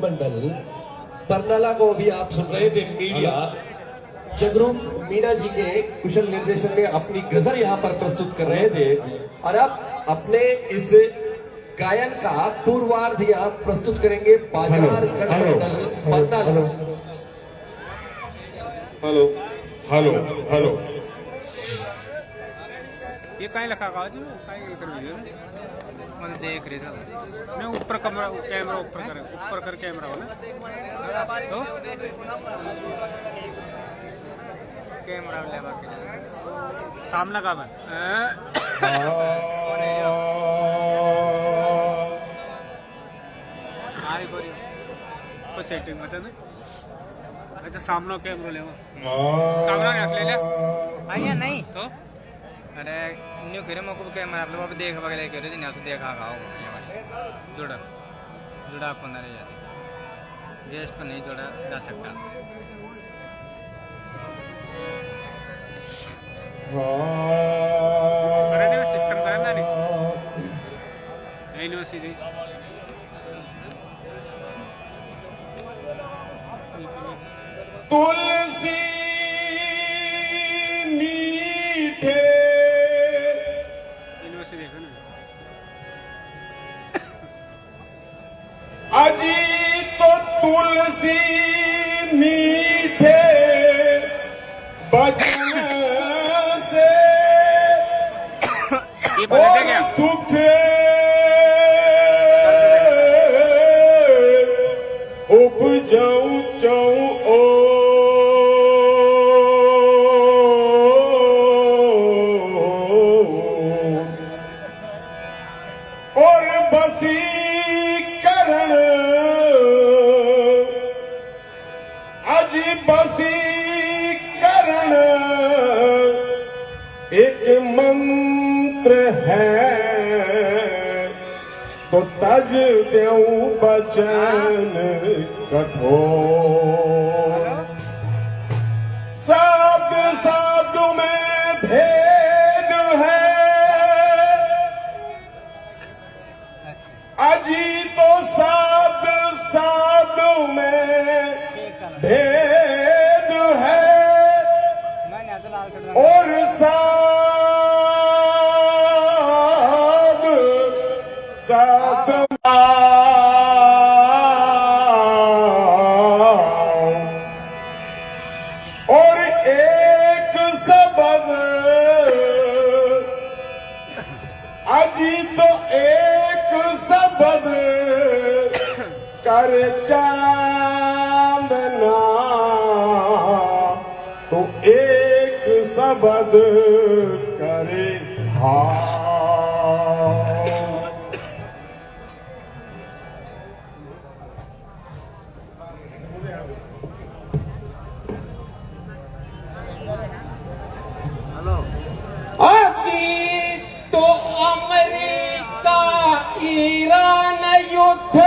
मंडल बरनाला को भी आप सुन रहे थे। मीडिया जगरूप मीणा जी के कुशल निर्देशन में अपनी गजल यहाँ पर प्रस्तुत कर रहे थे और अब अपने इस गायन का पूर्वार्ध यहाँ प्रस्तुत करेंगे बाजार मंडल बरनाला। हेलो हेलो हेलो ये कहीं लखा काज कहीं कर मैंने देख रहे था मैं ऊपर कैमरा ऊपर कर कैमरा हो ना तो कैमरा लेवा के सामने का मैं आई कोई को सेटिंग मत ना अच्छा सामने कैमरा लेवा सामने रख ले आइए नहीं तो अरे न्यू करे मको कैमरा आप लोग देख वगैरह करे दिन से देखा खाओ जुड़ा जुड़ा को ना यार गेस्ट पर नहीं जोड़ा जा सकता अरे सिस्टम करना नहीं यूनिवर्सिटी तुलसी मीठे अजी तो तुलसी मीठे बचन से और सुखे उपजाऊ चाऊ और बसी अजी बसीकरण एक मंत्र है तो तज देऊं बचन कठोर शब्द शब्द में भेद है अजी तो शब्द शब्द में भेद है और शब्द और एक शब्द अजी तो एक शब्द कर चांदना तो एक शब्द करे भाव अजी तो अमेरिका ईरान युद्ध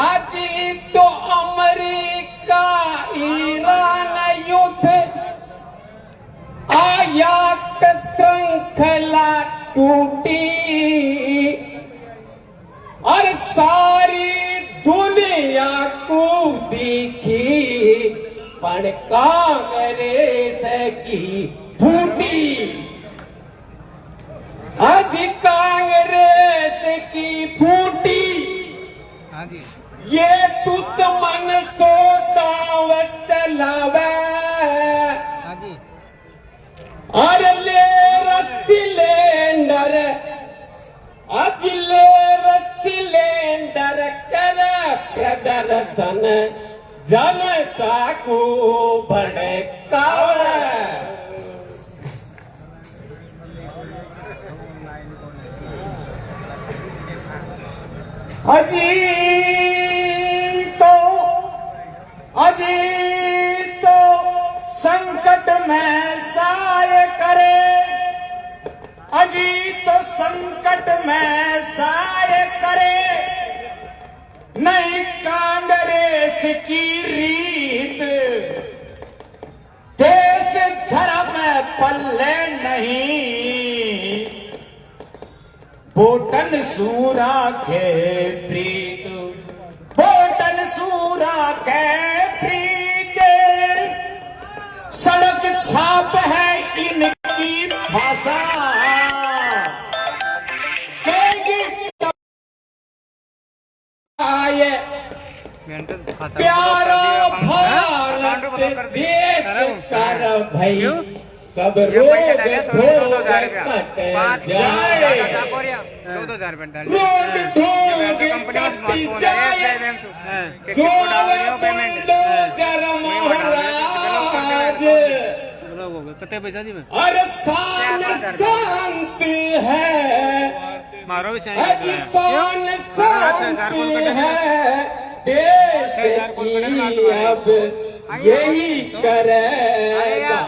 अजी तो अमेरिका ईरान युद्ध आयात श्रृंखला टूटी और सारी दुनिया को दिखी पण कांग्रेस की फूटी आज कांग्रेस की फूटी ये दुश्मन सो दाव चलावे और ले सिलेंडर आज ले सिलेंडर कर प्रदर्शन जनता को भड़कावे अजी तो संकट में सहाय करे अजी तो संकट में सहाय करे नहीं कांग्रेस की रीत देश धर्म पल्ले नहीं बोटन सूरा के प्रीत सूरा के प्रीते सड़क छाप है इनकी भाषा आए प्यारो भारत देश कर भाई सब रोग धोग कट जाए रोग धोग कट जाए चोर बुलडोजर महाराज अरे शान शांति है मारो भी शान शांति है देश की अब यही करेगा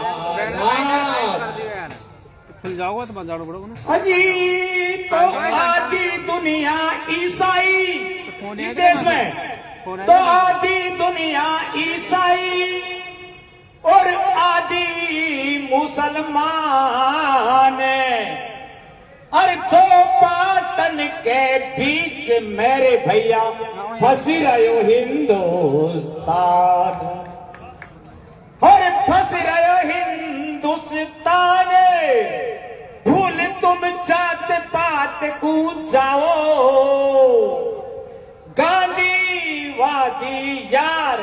खुल जाओगे तो बंद पड़ोगे ना। अजी तो आधी दुनिया ईसाई देश में तो आधी दुनिया ईसाई और आधी मुसलमान और दो पाटन के बीच मेरे भैया फंसी रहो हिंदुस्तान और फंस रहो हिंदुस्तान भूल तुम जात पात को जाओ गांधीवादी यार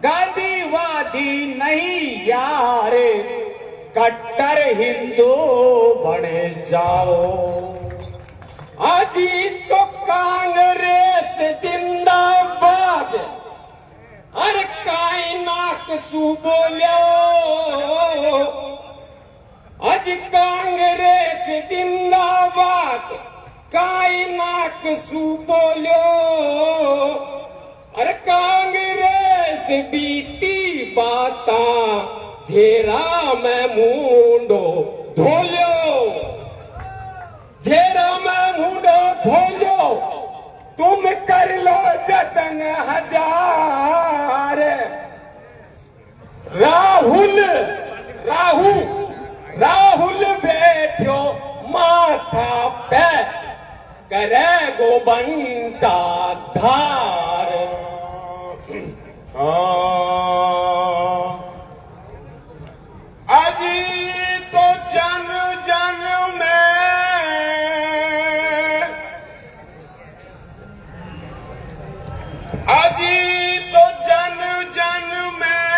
गांधीवादी नहीं यार कट्टर हिंदू बने जाओ अजी तो कांग्रेस जिंदाबाद अरे कायनात सू बोलो अज कांग्रेस जिंदाबाद कायनात सू बोलो अरे कांग्रेस बीती बाता झेरा में मुंडो धोलो झेरा में मुंडो धोलो तुम कर लो जतन हजार राहुल बैठो माथा पे करे गो बंटा धार अजी तो जन जन में अजी तो जन जन में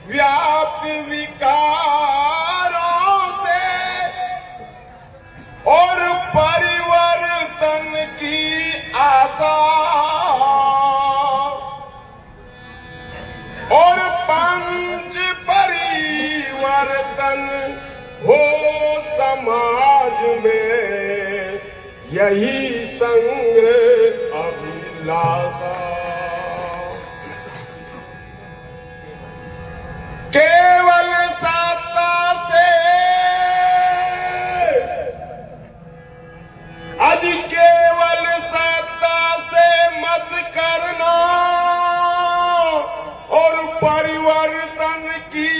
व्याप्त विकारों से और परिवर्तन की आशा और पंच परिवर्तन हो समाज में यही संग अभिलाषा केवल सत्ता से आज केवल सत्ता से मत करना और परिवर्तन की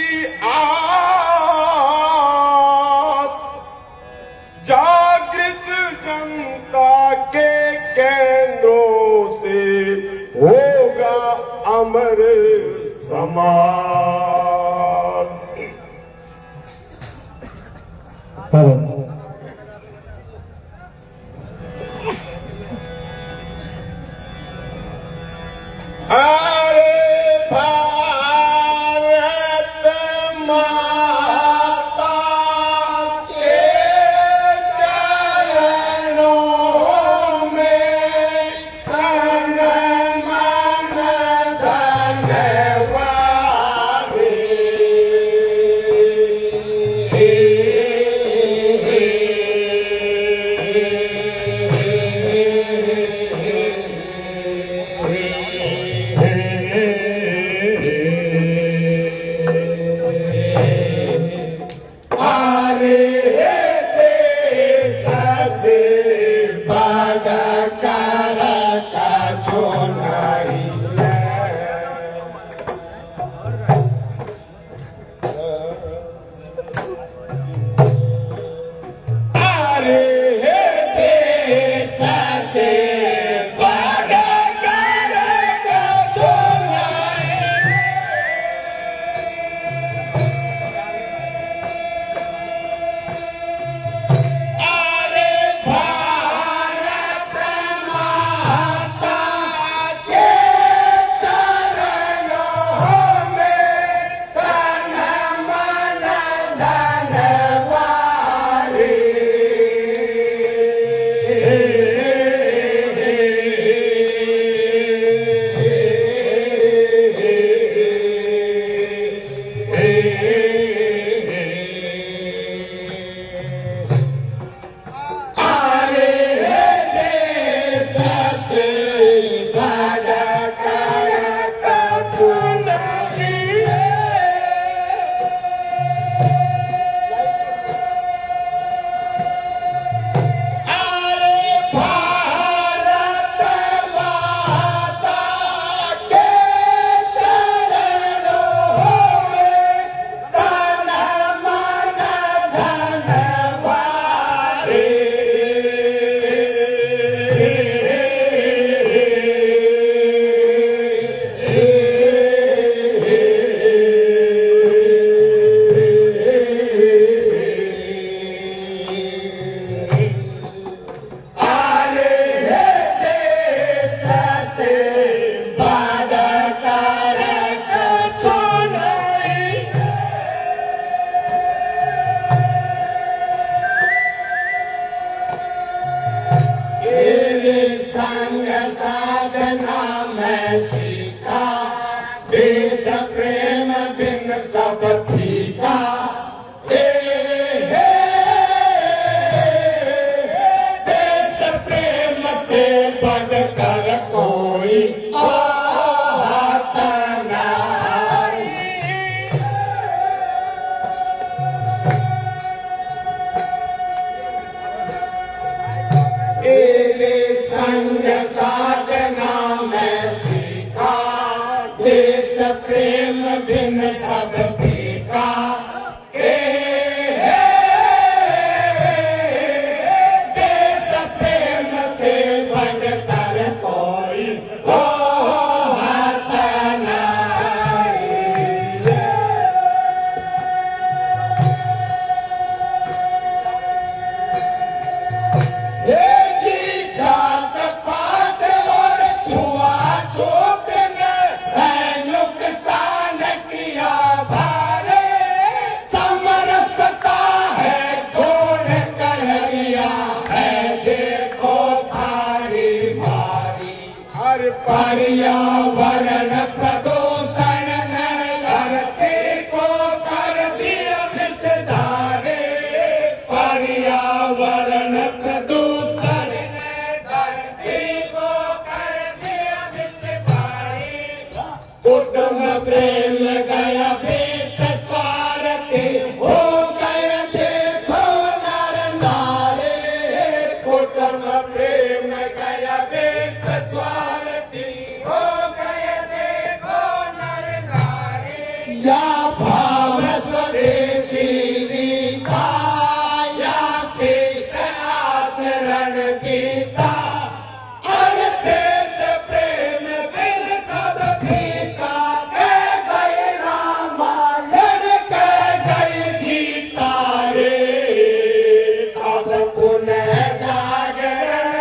आस जागृत जनता के केंद्रों से होगा अमर समाज। अरे भारत माता के चरणों में तन मन धन्यवाद संग साधना मैं सीखा, देश प्रेम बिन सब फीका। देश प्रेम से बढ़कर कोई आता नहीं। तेरे संग साधना मैं सीखा, देश प्रेम बिन सब फीका। देश प्रेम से बढ़कर कोई आता नहीं। ये जी जात पात और छुआछूत ने है नुकसान किया भारे। समरसता है घोर कहरिया है देखो थारी मारी। हर पर्यावरण प्रदूषण ने धरती को कर दिया विषधारे। पर्यावरण प्रदूषण ने धरती को कर दिया विषधारे। कुटुंब प्रेम गया भीत स्वार्थी हो गए देखो नर नारे। कुटुंब प्रेम गया भीत स्वार्थी हो गए देखो नर नारे। या भाव स्वदेशी रीता, या शिष्ट आचरण गीता। हर देश प्रेम बिन सब फीका। कह गए रामायण कह गई गीता रे। अब पुनः जागरण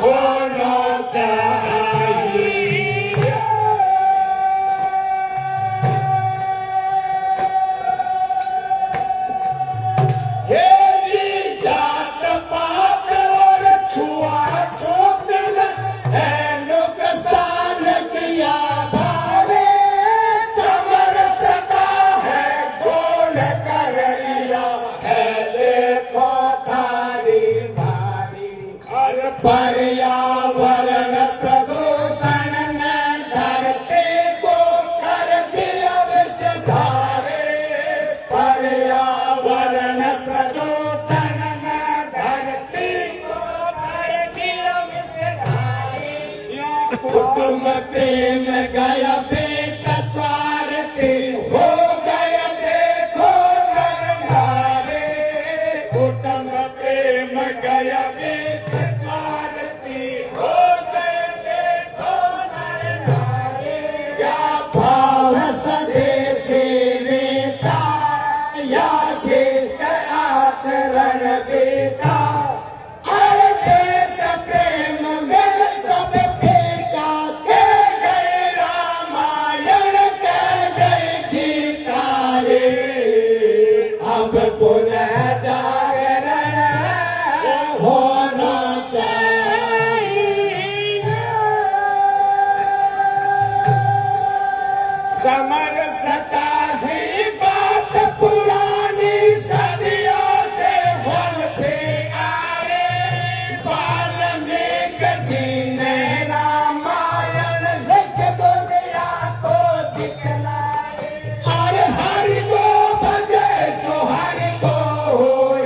होना चाहिए। ये जी जात पात और छुआछूत ने है नुकसान किया भारे। समरसता है घोर कहरिया है देखो थारी भारी। हर पर्यावरण प्रदूषण ने धरती को कर दिया विषधारे। पर्यावरण प्रदूषण ने धरती को कर दिया विषधारे। कुटुंब प्रेम गया बेट स्वार्थी हो गया देखो नर नारे। कुटुंब प्रेम गया बेट स्वार्थी हो गया देखो नर नारे। या भाव स्वदेशी रीता, या शिष्ट आचरण गीता। हर देश प्रेम बिन सब फीका। कह गए रामायण कह गई गीता रे। अब पुनः जागरण होना चाहिए। समरसता ही बात पुरानी सदियों से चलती आ रही। वाल्मीकि जी ने रामायण लिख दुनिया को दिखलाए। हर हरि को भजे सो हरि को,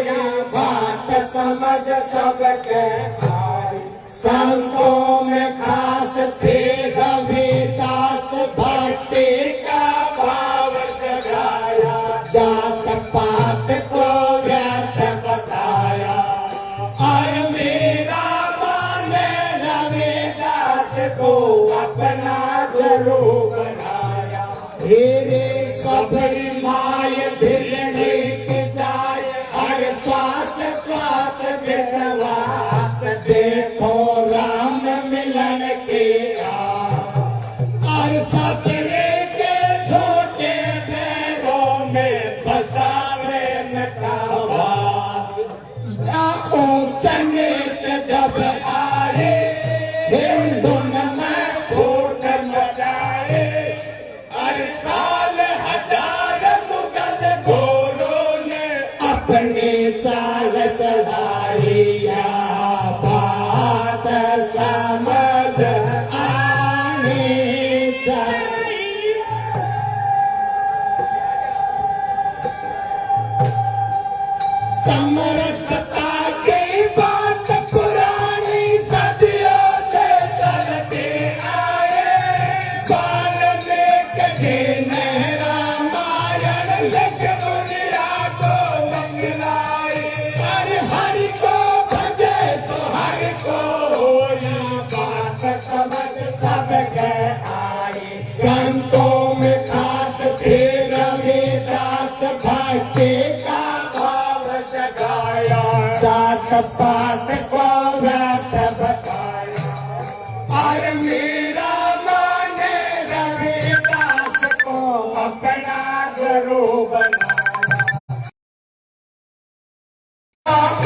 या बात समझ सबके आई। संतों में खास थे रविदास भट्टी का भाव जगाया। जात पात को व्यर्थ बताया। और मेरा माने रविदास को अपना गुरु बनाया। धीरे सबरी माय भिलने के जाए। और श्वास श्वास विश्वास देखो राम मिलन के आ। और सबरे के छोटे पैरों में बसावे मकावास। ऊंच नीच जब आए अपने चाल चलाइया बात समझ आनी चाहिए। समरसता की बात पुरानी सदियों से चलती आए। वाल्मीकि जी ने रामायण लिख दुनिया को मंगलाई। हर हरि को भजे सो हरि को ये बात समझ सबके आई। संतों में खास थे रविदास भक्ति का भाव जगाया। जात पात को व्यर्थ बताया और मेरा माने रविदास को अपना गुरु बनाया।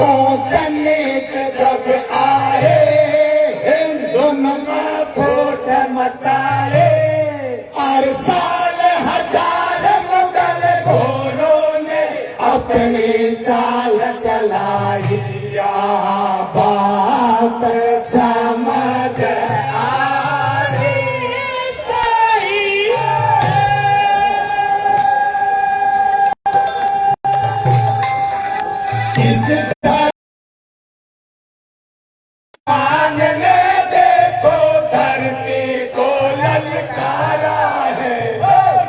ऊंच नीच जब आए हिंदू में फूट मचाए। हर साल हजार मुगल घोड़ों ने अपनी चाल चलाई। या बात समझ आनी चाहिए। इस मानने देखो धरती को ललकारा है।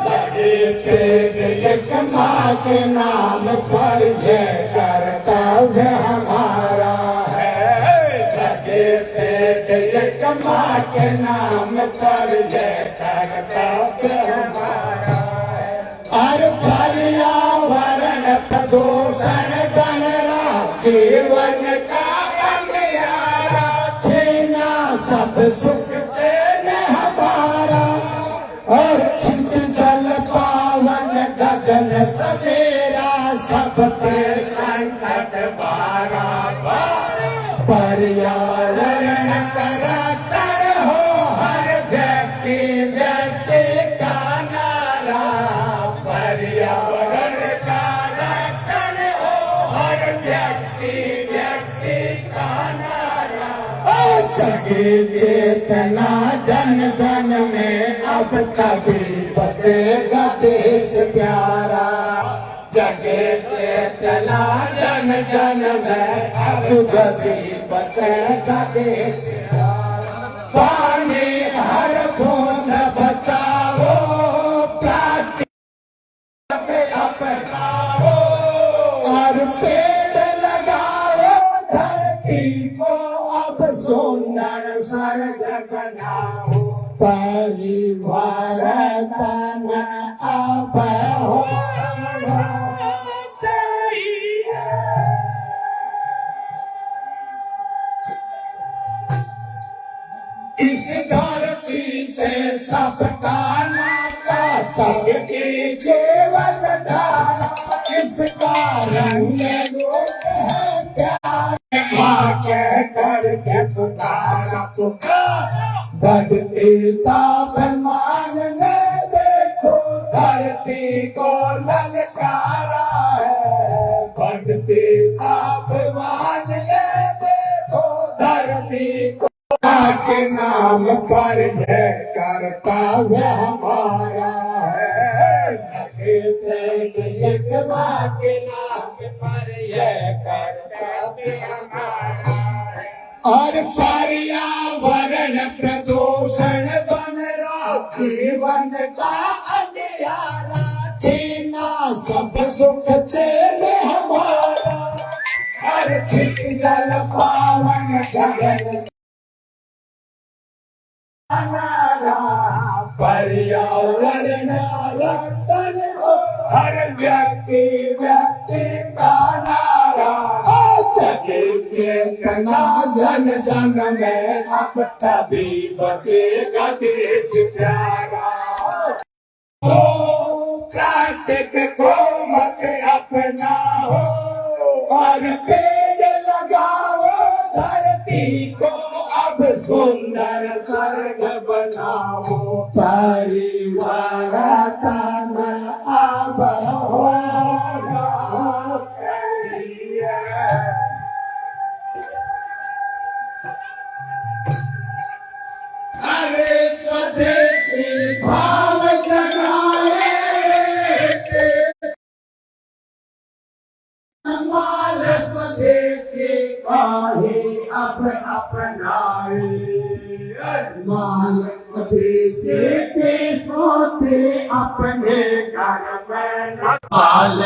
लगे पेड़ एक माँ के नाम पर ये कर्तव्य हमारा है। लगे पेड़ एक माँ के नाम पर ये कर्तव्य हमारा है। और पर्यावरण प्रदूषण बन रहा जीवन का अंधियारा। छीना सब सुख चैन हमारा और छिप जल पावन गगन सवेरा। सब पे संकट बारा पर्यावरण करा कर हो हर व्यक्ति व्यक्ति का नारा। पर्यावरण का रक्षण हो हर व्यक्ति व्यक्ति का नारा। ओ जगे चेतना जन जन में अब कभी बचेगा देश प्यारा। जगे चेतना जन जन में अब कभी बचेगा देश प्यारा। पानी हर बूंद बचाओ प्लास्टिक अपनाओ और पेड़ लगाओ। धरती को अब सुंदर स्वर्ग बनाओ। परिवार तन अब होना चाहिए। इस धरती से सबका नाता सबकी जीवन धारा। इसका रंग रूप है प्यार। माँ के करके पुकारा पुकार बढ़ती तापमान ने देखो धरती को ललकारा है। बढ़ती तापमान ने देखो धरती को के नाम पर यह कर्तव्य हमारा है। एक माँ के नाम पर यह कर्तव्य हमारा है। और पर्यावरण प्रदूषण बन रहा जीवन का अंधियारा। छीना सब सुख चैन हमारा हर छिप जल पावन गगन पर्यावरण रक्षण हो हर व्यक्ति व्यक्ति का नारा। जगे चेतना जन जन में अब तभी बचेगा देश प्यारा। प्लास्टिक को मत अपनाओ और पेड़ लगाओ। धरती को अब सुंदर स्वर्ग बनाओ। परिवार तन अब होना चाहिए। माल स्वदेशी काहे अब अपनाए माल स्वदेशी देशों से अपने घर में माल